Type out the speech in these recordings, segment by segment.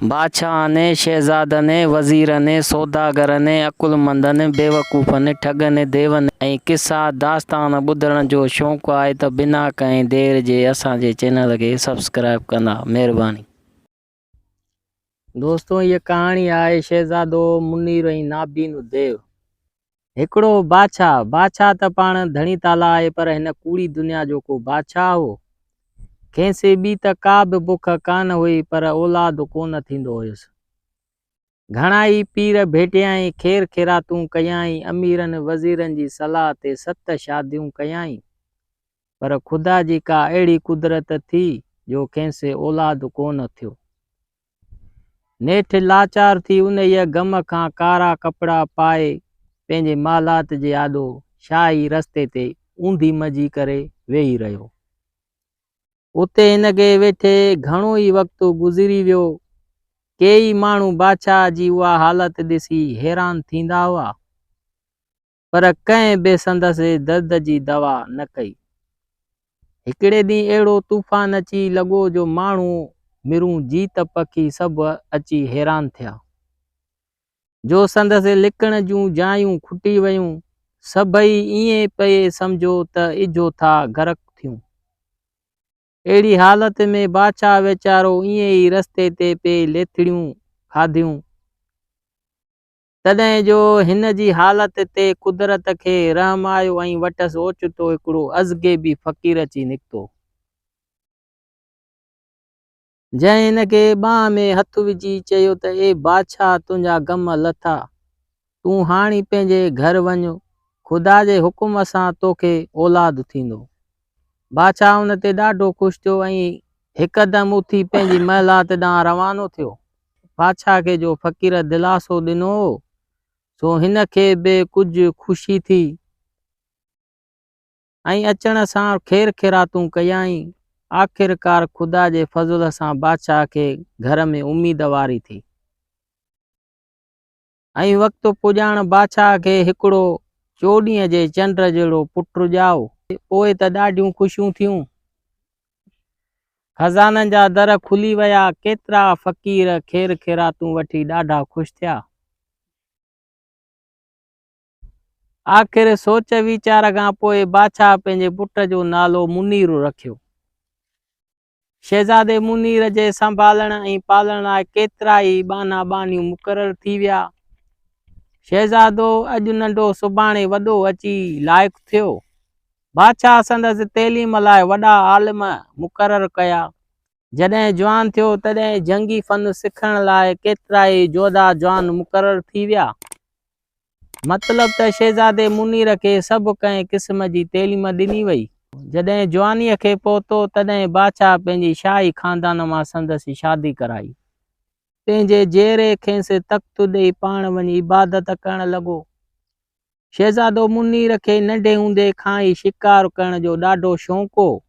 बादशाह ने, शहज़ादा ने, वज़ीर ने, सौदागर ने, अकुलमंद ने, बेवकूफ़ ने, ठग ने, देव ने ऐं किस्सा दास्तान ॿुधण जो शौक़ु आहे त बिना कंहिं देर जे असांजे चैनल खे सब्सक्राइब कंदा, महिरबानी। दोस्तों, ये कहाणी आहे शहज़ादो मुनीर ऐं नाबीनो देव। हिकिड़ो बादशाह त पाण धणी ताला आहे, पर हिन कूड़ी दुनिया जो को बादशाह हो। कंहिंसे बि त का बि बुख कान हुई, पर औलाद कोन थींदो हुयुसि। घणा ई पीर भेटियाई, ख़ैर ख़ैरातूं कयाई, अमीरनि वज़ीरनि जी सलाह ते 7 शादियूं कयाई, पर ख़ुदा जी का अहिड़ी कुदरत थी जो कंहिंसे औलाद कोन थियो। नेठ लाचार थी उन गम खां कारा कपिड़ा पाए पंहिंजे मालात जे आॾो शाही रस्ते ते ऊंधी मजी करे वेही रहियो। उते हिनखे वेठे घणो ई वक़्तु गुज़री वियो। कई माण्हू बादशाह जी उहा हालत ॾिसी हैरान थींदा हुआ, पर कंहिं बि संदसि दर्द जी दवा न कई। हिकिड़े ॾींहुं अहिड़ो तूफ़ान अची लॻो जो माण्हू मिरूं जीत पखी सभु अची हैरान थिया, जो संदसि लिकण जूं जायूं खुटी वयूं। सभई ईअं पए सम्झो त इजो था गरक थियूं। अहिड़ी हालत में बादशाह वीचारो ईअं ई रस्ते ते पे लेथड़ियूं खाधियूं। तॾहिं जो हिन जी हालत ते कुदरत खे रहम आयो ऐं वटसि ओचितो हिकिड़ो अज़गैबी फ़क़ीर अची निकितो, जंहिं हिनखे ॿांह में हथु विझी चयो त ए बादशाह, तुंहिंजा गम लथा, तूं हाणे पंहिंजे घर वञ, ख़ुदा जे हुकुम सां तोखे औलाद थींदो। बादशाह हुन ते ॾाढो ख़ुशि थियो ऐं हिकदमि उथी पंहिंजी महिलात ॾांहुं रवानो थियो। बादशाह खे जो फ़क़ीर दिलासो ॾिनो, सो हिन खे बि कुझु ख़ुशी थी ऐं अचण सां ख़ैर ख़ैरातूं कयाई। आख़िरकार ख़ुदा जे फज़ल सां बादशाह खे घर में उम्मीद वारी थी ऐं वक़्तु पुॼाण बादशाह खे हिकिड़ो 24 जे चंड जहिड़ो पुटु ॼाओ। पोइ त ॾाढियूं ख़ुशियूं थियूं। खज़ाननि जा दर खुली विया। केतिरा फ़क़ीर ख़ैर ख़ैरातूं वठी ॾाढा ख़ुशि थिया। आख़िर सोच वीचार खां पोइ बादशाह पंहिंजे पुट जो नालो मुनीर रखियो। शहज़ादे मुनीर जे संभालण ऐं पालण लाइ केतिरा ई बाना बानियूं मुक़रर थी विया। शहज़ादो अॼु नंढो सुभाणे वॾो अची लाइक़ु थियो। बादशाह संदसि तैलीम लाइ वॾा आलिम मुक़रर कया। जॾहिं जवान थियो तॾहिं जंगी फ़न सिखण लाइ केतिरा ई जोधा जवान मुक़रर थी विया। मतिलब त शहज़ादे मुनीर खे सभु कंहिं क़िस्म जी तैलीम ॾिनी वई। जॾहिं जवानीअ खे पहुतो तॾहिं बादशाह पंहिंजी शाही ख़ानदान मां संदसि शादी कराई। पंहिंजे जेरे खेसि तख़्तु ॾेई पाण वञी इबादत करणु लॻो। शहज़ादो मुनीर खे नंढे हूंदे खां ई शिकार करण जो ॾाढो शौक़ु हो।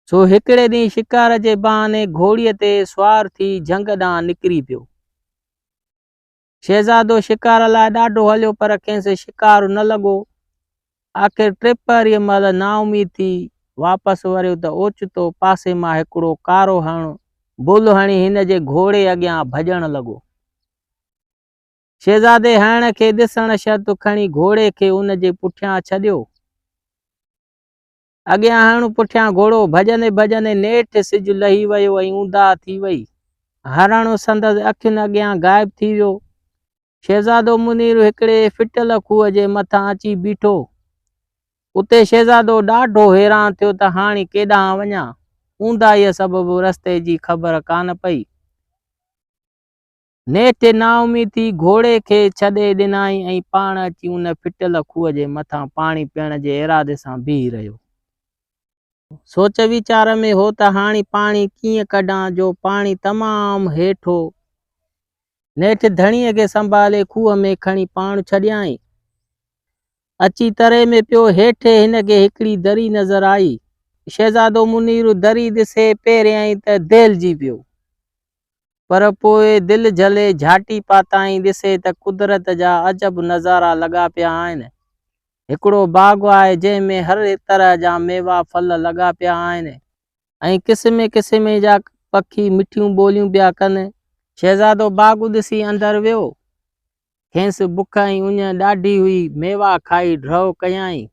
सो हिकिड़े ॾींहुं शिकार जे बहाने घोड़ीअ ते सुवार थी जंग ॾांहुं निकिरी पियो। शहज़ादो शिकार लाइ ॾाढो हलियो, पर कंहिंसे शिकार न लॻो। आख़िर टिपरीअ महिल नाउमीद थी वापसि वरियो त ओचितो पासे मां हिकिड़ो कारो हणु बुल हणी हिन जे घोड़े अॻियां भॼणु लॻो। शहज़ादे हण खे ॾिसण शर्त खणी घोड़े खे उन जे पुठियां छॾियो। अॻियां हणु पुठियां घोड़ो भॼंदे भॼंदे नेठि सिज लही वियो ऐं ऊंधा थी वई। हरणु संदसि अखियुनि अॻियां गाइब थी वियो। शहज़ादो मुनीर हिकिड़े फिटल खूह जे मथां अची बीठो। उते शहज़ादो ॾाढो हैरान थियो त हाणे केॾांहुं वञा। ऊंधाईअ सबबु रस्ते जी ख़बर कान पई। नेठि नाउमीद थी घोड़े खे छॾे ॾिनाई ऐं पाण अची उन फिटल खूह जे मथां पाणी पीअण जे इरादे सां बीही रहियो। सोच वीचार में हो त हाणे पाणी कीअं कढां, जो पाणी तमामु हेठि हो। नेठि धणीअ खे संभाले खूह में खणी पाण छॾियाई। अची तरे में पियो। हेठि हिनखे हिकिड़ी दरी नज़र आई। शहज़ादो मुनीर दरी ॾिसे पहिरियां ई त दहिलजी पियो, पर पोइ दिलि झले झाटी पाताईं ॾिसे त कुदरत जा अजब नज़ारा लॻा पिया आहिनि। हिकिड़ो बाग़ आहे जंहिंमें हर तरह जा मेवा फल लॻा पिया आहिनि ऐं क़िस्म क़िस्म जा पखी मिठियूं ॿोलियूं पिया कनि। शहज़ादो बाग़ ॾिसी अंदरि वियो। खेसि बुख ऐं उञ ॾाढी हुई, मेवा खाई ड्रव कयाईं।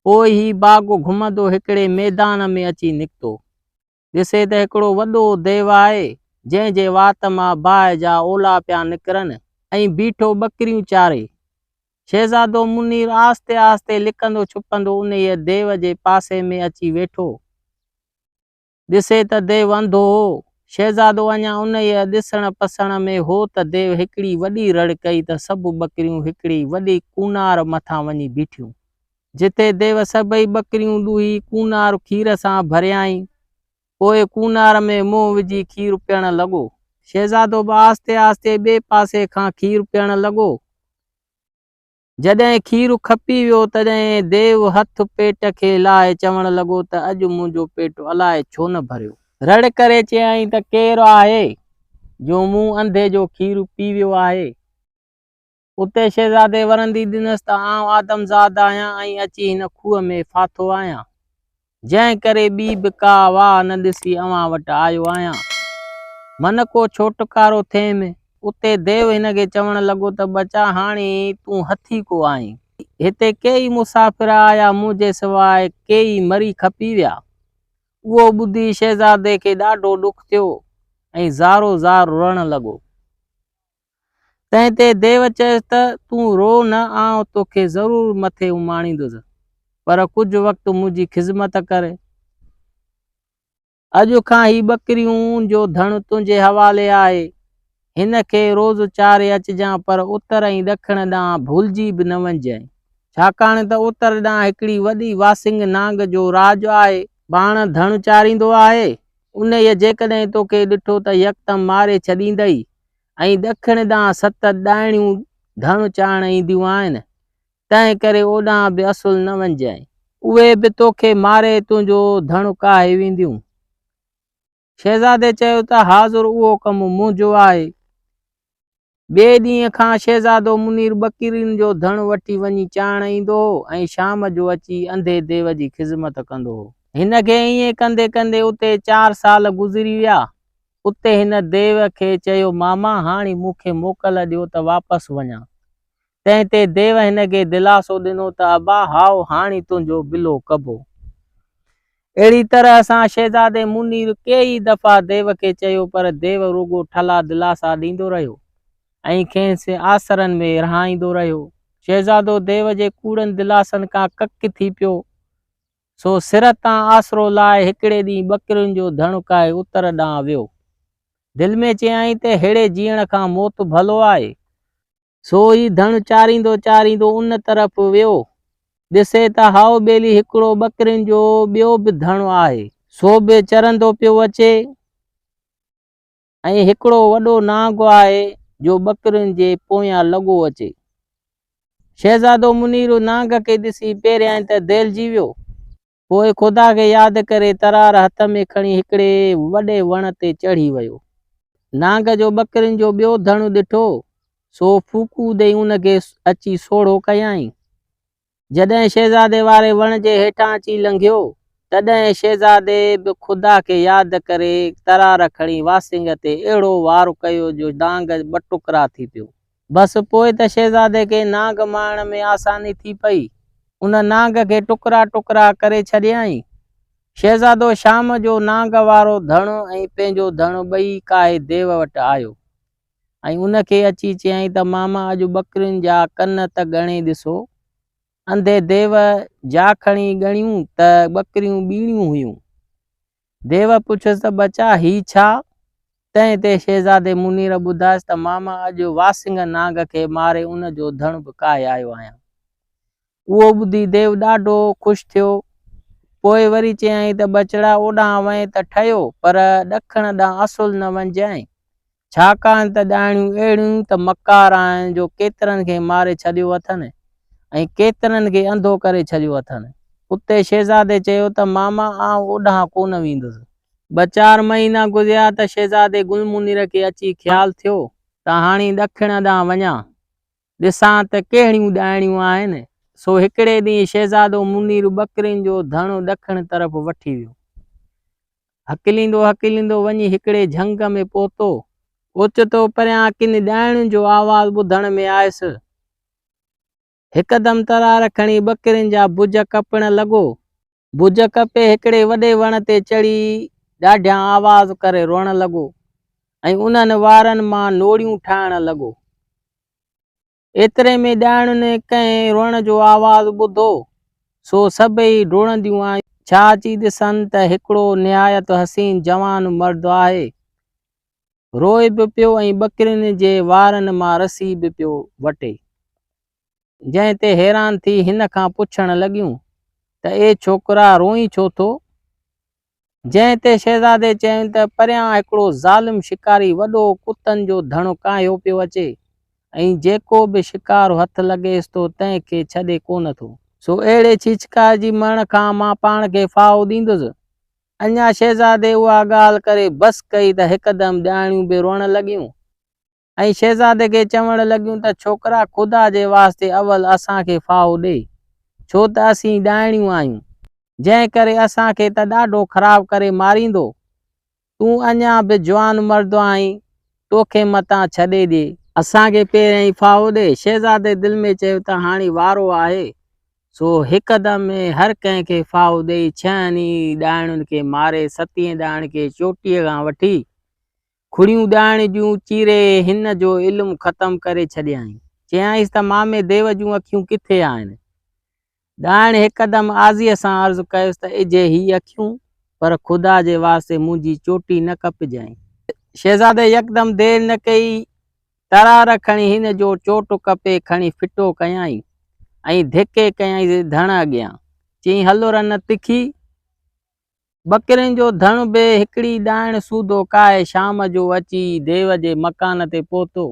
पोइ ही बाग़ घुमंदो हिकिड़े मैदान में अची निकितो। ॾिसे त हिकिड़ो वॾो देव आहे, जंहिंजे वात मां बाहि जा ओला पिया निकिरनि ऐं बीठो ॿकरियूं चारे। शहज़ादो मुनीर आस्ते आस्ते लिकंदो छुपंदो उन देव जे पासे में अची वेठो। ॾिसे त देव अंधो हो। शहज़ादो अञा उन ॾिसण पसण में हो त देव हिकिड़ी वॾी रड़ कई त सभु ॿकरियूं हिकिड़ी वॾी कूनार मथां वञी बीठियूं। जिते देव सभई ॿकरियूं ॾुही कूनार खीर सां भरियाईं। पोइ कूनार में मुंहुं विझी खीर पीअण लॻो। शहज़ादो बि आस्ते आस्ते ॿिए पासे खां खीर पीअण लॻो। जॾहिं खीर खपी वियो तॾहिं देव हथ पेट खे लाहे चवण लॻो त अॼु मुंहिंजो पेट अलाए छो न भरियो। रड़ करे चयाईं त केरु आहे जो मूं अंधे जो खीर पी वियो आहे। उते शहज़ादे वरंदी ॾिनसि त आउं आदमज़ाद आहियां ऐं अची हिन खूह में फाथो आहियां, जंहिं करे ॿी बि का वाह न ॾिसी अव्हां वटि आयो आहियां। मन को छो टुकारो थिएमि। उते देव हिन खे चवण लॻो त बचा हाणे तूं हथी को आहीं। हिते केई मुसाफ़िर आया मुंहिंजे सवाइ केई मरी खपी विया। उहो ॿुधी शहज़ादे खे ॾाढो ॾुख थियो ऐं ज़ारो ज़ार रुअण लॻो। तंहिं ते देव चयसि त तूं रो न, आउं तोखे ज़रूरु मथे उमाणींदुसि, पर कुझु वक़्तु मुंहिंजी ख़िज़मत कर। अॼु खां ही ॿकरियूं जो धण तुंहिंजे हवाले आहे। हिन खे रोज़ चारे अचिजांइ, पर उतर ऐं ॾखण ॾांहुं भुलिजी बि न वञिजांइ, छाकाणि त उतर ॾांहुं हिकिड़ी वॾी वासिंग नांग जो राज आहे। पाण धण चारींदो आहे। उन जेकॾहिं तोखे ॾिठो त यकदमि मारे छॾींदई ऐं ॾखण ॾांहुं 7 ॾाइणियूं धण चाढ़ण ईंदियूं आहिनि। तंहिं करे ओॾांहुं बि असुल न वञिजांइ, उहे बि तोखे मारे तुंहिंजो धण काहे वेंदियूं। शहज़ादे चयो त हाज़ुर उहो कमु मुंहिंजो आहे। ॿिए ॾींहं खां शहज़ादो मुनीर ॿकरियुनि जो धण वठी वञी चाढ़ण ईंदो हो ऐं शाम जो अची अंधे देव जी ख़िज़मत कंदो हो। हिन खे ईअं कंदे कंदे उते 4 साल गुज़री विया। उते हिन देव खे चयो मामा हाणे मूंखे मोकल ॾियो त वापसि वञा। तंहिं ते देव हिन खे दिलासो ॾिनो त अबा हाओ हाणे तुंहिंजो बिलो कबो। अहिड़ी तरह सां शहज़ादे मुनीर कई दफ़ा देव खे चयो, पर देव रुगो ठला दिलासा ॾींदो रहियो ऐं खेसि आसरनि में रहाईंदो रहियो। शहज़ादो देव जे कूड़नि दिलासनि खां कक थी पियो। सो सिर तां आसरो लाइ हिकिड़े ॾींहुं ॿकरियुनि जो धण काए उतर ॾांहुं वियो। दिलि में चयाईं त हेड़े जीअण खां मौत भलो आहे। सो ई धण चारींदो चारींदो उन तरफ़ वियो। ॾिसे त हाओ ॿेली हिकिड़ो ॿकरियुनि जो ॿियो बि धण आहे। सो बि चरंदो पियो अचे ऐं हिकिड़ो वॾो नांग आहे जो ॿकरियुनि जे पोयां लॻो अचे। शहज़ादो मुनीर नांग खे ॾिसी पहिरियां त दिलिजी वियो। पोइ ख़ुदा खे यादि करे तरार हथ में खणी हिकिड़े वॾे वण ते चढ़ी वियो। नांग जो ॿकरियुनि जो ॿियो धण ॾिठो, सो फूकू ॾेई उन खे अची सोढ़ो कयाईं। जॾहिं शहज़ादे वारे वण जे हेठां अची लंघियो, तॾहिं शहज़ादे बि ख़ुदा खे यादि करे तरार खणी वासिंग ते अहिड़ो वार कयो जो नांग 2 टुकड़ा थी पियो। बसि पोइ त शहज़ादे खे नांग मारण में आसानी थी पई। उन नांग खे टुकड़ा टुकड़ा करे छॾियाईं। शहज़ादो शाम जो नांग वारो धण ऐं पंहिंजो धण ॿई काए देव वटि आयो ऐं उन खे अची चयाईं त मामा अॼु ॿकरियुनि जा कन त ॻणे ॾिसो। अंधे देव जा खणी ॻणियूं त ॿकरियूं ॿीणियूं हुयूं। देव पुछियसि त बचा ही छा? तंहिं ते शहज़ादे मुनीर ॿुधायसि त मामा अॼु वासिंग नांग खे मारे उन जो धण बि काए आयो आहियां। उहो ॿुधी देव ॾाढो ख़ुशि थियो। पोइ वरी चयाईं त बचड़ा ओॾांहुं वञ त ठहियो, पर ॾखण ॾांहुं असुल न वञिजांइ, छाकाणि त ॾाइणियूं अहिड़ियूं त मकार आहिनि जो केतिरनि खे मारे छॾियो अथनि ऐं केतिरनि खे अंधो करे छॾियो अथनि। उते शहज़ादे चयो त मामा आउं ओॾांहुं कोन वेंदुसि। ॿ 4 महीना गुज़िरिया त शहज़ादे गुलमुनीर खे अची ख़्यालु थियो त हाणे ॾखण ॾांहुं वञा, ॾिसां त कहिड़ियूं ॾाइणियूं आहिनि। सो हिकिड़े ॾींहुं शहज़ादो मुनीर ॿकरियुनि जो धण ॾखण तरफ़ वठी वियो। हकिलींदो वञी हिकिड़े झंग में पहुतो। ओचितो परियां किन ॼाइण जो आवाज़ ॿुधण में आयसि। हिकदमि तरार खणी ॿकरियुनि जा भुज कपण लॻो। भुज कपे हिकिड़े वॾे वण ते चढ़ी ॾाढियां आवाज़ करे रोअण लॻो ऐं उन्हनि वारनि मां नोड़ियूं ठाहिण लॻो। एतिरे में ॼाइणुनि कंहिं रोअण जो आवाज़ ॿुधो, सो सभई डोड़ंदियूं आयूं छा अची ॾिसनि त हिकिड़ो निहायत हसीन जवान मर्द आहे। रोए बि पियो ऐं ॿकरियुनि जे वारनि मां रसी बि पियो वटे। जंहिं ते हैरान थी हिन खां पुछण लॻियूं त ए छोकिरा रोई छो थो? जंहिं ते शहज़ादे चयईं त परियां हिकिड़ो ज़ालिम शिकारी वॾो कुतनि जो धणो काहियो पियो अचे ऐं जेको बि शिकार हथु लॻेसि थो तंहिंखे छॾे कोन थो। सो अहिड़े छिछकार जी मरण खां मां पाण खे फाहो ॾींदुसि। अञा शहज़ादे उहा ॻाल्हि करे बसि कई त हिकदमि ॼाणियूं बि रोअण लॻियूं ऐं शहज़ादे खे चवण लॻियूं त छोकिरा ख़ुदा जे वास्ते अवल असांखे फाहो ॾे, छो त असीं ॼाइणियूं आहियूं, जंहिं करे असांखे त ॾाढो ख़राबु करे मारींदो। तूं अञा बि जवान मर्द आहीं, तोखे मतां छॾे ॾे, असांखे पहिरियां ई फाहो ॾे। शहज़ादे दिलि में चयो त हाणे वारो आहे। सो हिकदमि हर कंहिंखे फाहो ॾेई 6 ॼाइणुनि खे मारे 7 ॼाइण खे चोटीअ खां वठी खुड़ियूं ॼाइण जूं चीरे हिन जो इल्मु ख़तमु करे छॾियईं। चयाईंसि त मामे देव जूं अखियूं किथे आहिनि? ॼाइण हिकदमि आज़ीअ सां अर्ज़ु कयुसि त इजे ही अखियूं, पर ख़ुदा जे वास्ते मुंहिंजी चोटी न कपजांइ। शहज़ादे यकदमि देरि न कई, तरार खणी हिन जो चोट कपे खणी फिटो कयईं ऐं धिके कयईं धण अॻियां। चई हलो रन तिखी। ॿकरियुनि जो धण बि हिकिड़ी ॼाइण सूधो काए शाम जो अची देव जे मकान ते पहुतो।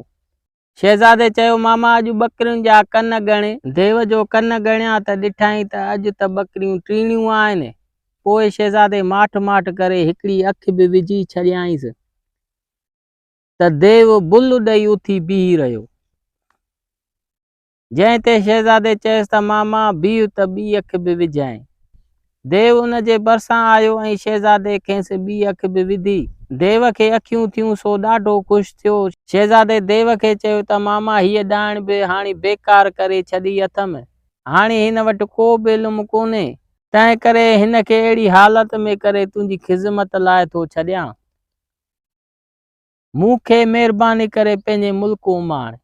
शहज़ादे चयो मामा अॼु ॿकरियुनि जा कन ॻणे। देव जो कन ॻणिया त ॾिठाई त अॼु त ॿकरियूं 3 आहिनि। पोइ शहज़ादे माठ करे हिकिड़ी अखि बि विझी छॾियईंसि त देव बुल ॾेई उथी बीही रहियो। जंहिं ते शहज़ादे चयसि त मामा बीह त ॿी अखि बि विझाएं। देव उन जे भरिसां आयो ऐं शहज़ादे खेसि ॿी अखि बि विधी। देव खे अखियूं थियूं सो ॾाढो ख़ुशि थियो। शहज़ादे देव खे चयो त मामा हीअ ॼाण बि हाणे बेकार करे छॾी अथमि। हाणे हिन वटि को बि इल्मु कोन्हे, तंहिं करे हिन खे अहिड़ी हालत में करे तुंहिंजी ख़िज़मत लाइ थो छॾियां। मूंखे महिरबानी करे पंहिंजे मुल्क उमाण।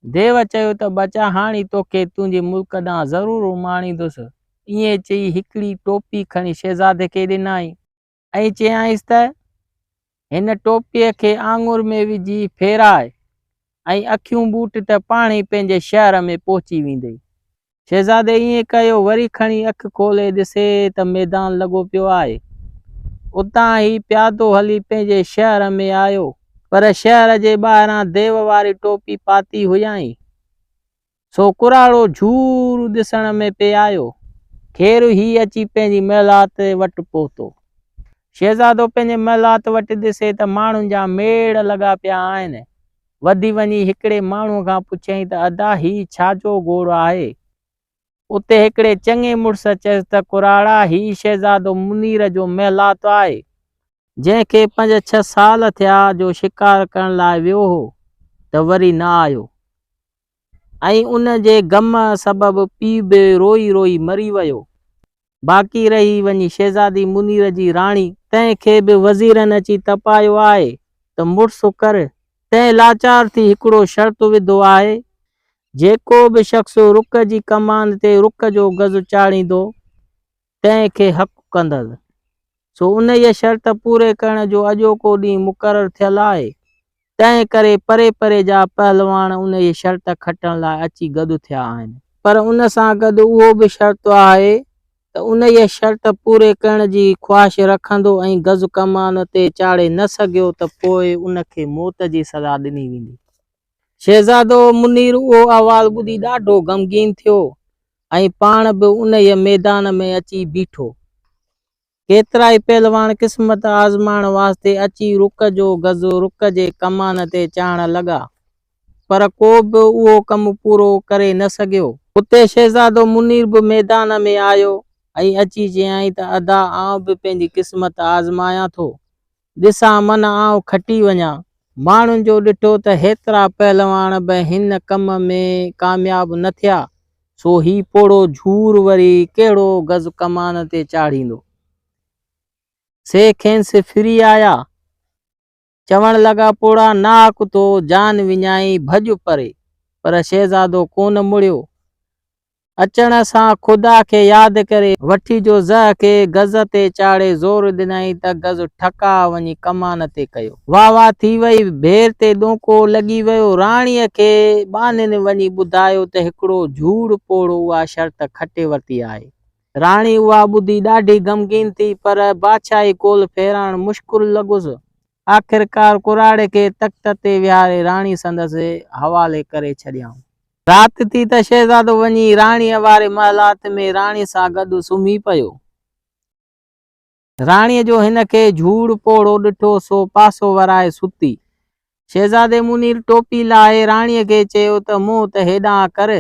देव चयो त बचा हाणे तोखे तुंहिंजे मुल्क ॾांहुं ज़रूरु उमाणींदुसि। ईअं चई हिकिड़ी टोपी खणी शहज़ादे खे ॾिनई ऐं चयाईंसि त हिन टोपीअ खे आङुर में विझी फेराए ऐं अखियूं बूट त पाण ई पंहिंजे शहर में पहुची वेंदई। शहज़ादे ईअं कयो, वरी खणी अखि खोले ॾिसे त मैदान लॻो पियो आहे। उतां ई प्यादो हली पंहिंजे शहर में आयो, पर शहर जे ॿाहिरां देव वारी टोपी पाती हुयई। सो कुराड़ो झूर ॾिसण में पे आयो। खेर ही अची पंहिंजी महिलात वटि पहुतो। शहज़ादो पंहिंजे महिलात वटि ॾिसे त माण्हुनि जा मेड़ लॻा पिया आहिनि। वधी वञी हिकिड़े माण्हूअ खां पुछियईं त अदा ही छाजो घोड़ो आहे? उते हिकिड़े चङे मुड़ुस चयसि त कुराड़ा ही शहज़ादो मुनीर जो महिलात आहे, जंहिंखे 5-6 साल थिया जो शिकार करण लाइ वियो हो त वरी न आयो ऐं उन जे ग़म सबबु पीउ बि रोई रोई मरी वियो। बाक़ी रही वञी शहज़ादी मुनीर जी राणी, तंहिंखे बि वज़ीरनि अची तपायो आहे त मुड़ुस कर। तंहिं लाचार थी हिकिड़ो शर्त विधो आहे, जेको बि शख़्स रुक जी कमान ते रुक जो गज़ चाढ़ींदो तंहिंखे हक़ कंदसि। सो उन इहा शर्त पूरे करण जो अॼोको ॾींहुं मुक़ररु थियल आहे। तंहिं करे परे परे जा पहलवान उन जी शर्त खटण लाइ अची गॾु थिया आहिनि। पर उन सां गॾु उहो बि शर्त आहे त उन इहा शर्त पूरे करण जी ख़्वाहिश रखंदो ऐं गज़ कमान ते चाढ़े न सघियो त पोइ उनखे मौत जी सज़ा ॾिनी वेंदी। शहज़ादो मुनीर उहो आवाज़ ॿुधी ॾाढो ग़मगीन थियो ऐं पाण बि उन ई मैदान में अची बीठो। केतिरा ई पहलवान क़िस्मत आज़माइण वास्ते अची रुक जो गज़ रुक जे कमान ते चाढ़ण लॻा, पर को बि उहो कमु पूरो करे न सघियो। उते शहज़ादो मुनीर बि मैदान में आयो ऐं अची चयईं त अदा आउं बि पंहिंजी क़िस्मत आज़मायां थो, ॾिसां मन आउं खटी वञा। माण्हुनि जो ॾिठो त हेतिरा पहलवान बि हिन कम में कामयाब न थिया, सो ही पोड़ो झूर वरी कहिड़ो गज़ कमान ते चाढ़ींदो। से खेसि फिरी आया, चवण लॻा पोड़ा नाक तो जान विञाई भॼ परे, पर शहज़ादो कोन मुड़ियो। अचण सां ख़ुदा खे यादि करे वठी जो ज़ह खे गज़ ते चाढ़े ज़ोर ॾिनई त गज़ ठका वञी कमान ते कयो। वाह वाह थी वई, भेर ते ॾोको लॻी वियो। राणीअ खे ॿानिन वञी ॿुधायो त हिकिड़ो झूड़ पोड़ो उहा शर्त खटे वरिती आहे। राणी उहा ॿुधी ॾाढी ग़मगीन थी, पर बादशाही कोल फेराइण मुश्किल लॻुसि। आख़िरकार कुराड़े खे तख़्त ते विहारे राणी संदसि हवाले करे छॾियऊं। रात थी त शहज़ादो वञी राणीअ वारे महलात में राणी सां गॾु सुम्ही पियो। राणीअ जो हिन खे झूड़ पोड़ो ॾिठो सो पासो वराए सुती। शहज़ादे मुनीर टोपी लाहे राणीअ खे चयो त मुंहुं त हेॾां कर।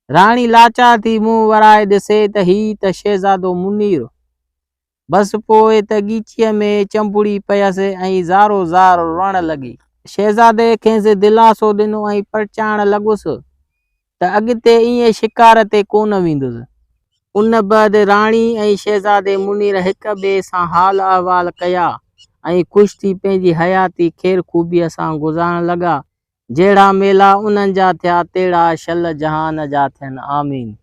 राणी लाचार थी मुंहुं वराए ॾिसे त ही त शहज़ादो मुनीर। बस पोइ त ॻीचीअ में चंबुड़ी पयसि ऐं ज़ारो ज़ार रुअण लॻी। शहज़ादे खेसि दिलासो ॾिनो ऐं परचाइण लॻुसि त अॻिते ईअं शिकार ते कोन वेंदुसि। उन बैदि राणी ऐं शहज़ादे मुनीर हिक ॿिए सां हाल अहवाल कया ऐं ख़ुशि थी पंहिंजी हयाती ख़ैर खूबीअ सां गुज़ारण लॻा। जहिड़ा मेला उन्हनि जा थिया तहिड़ा शल जहान जा थियनि। आमीन।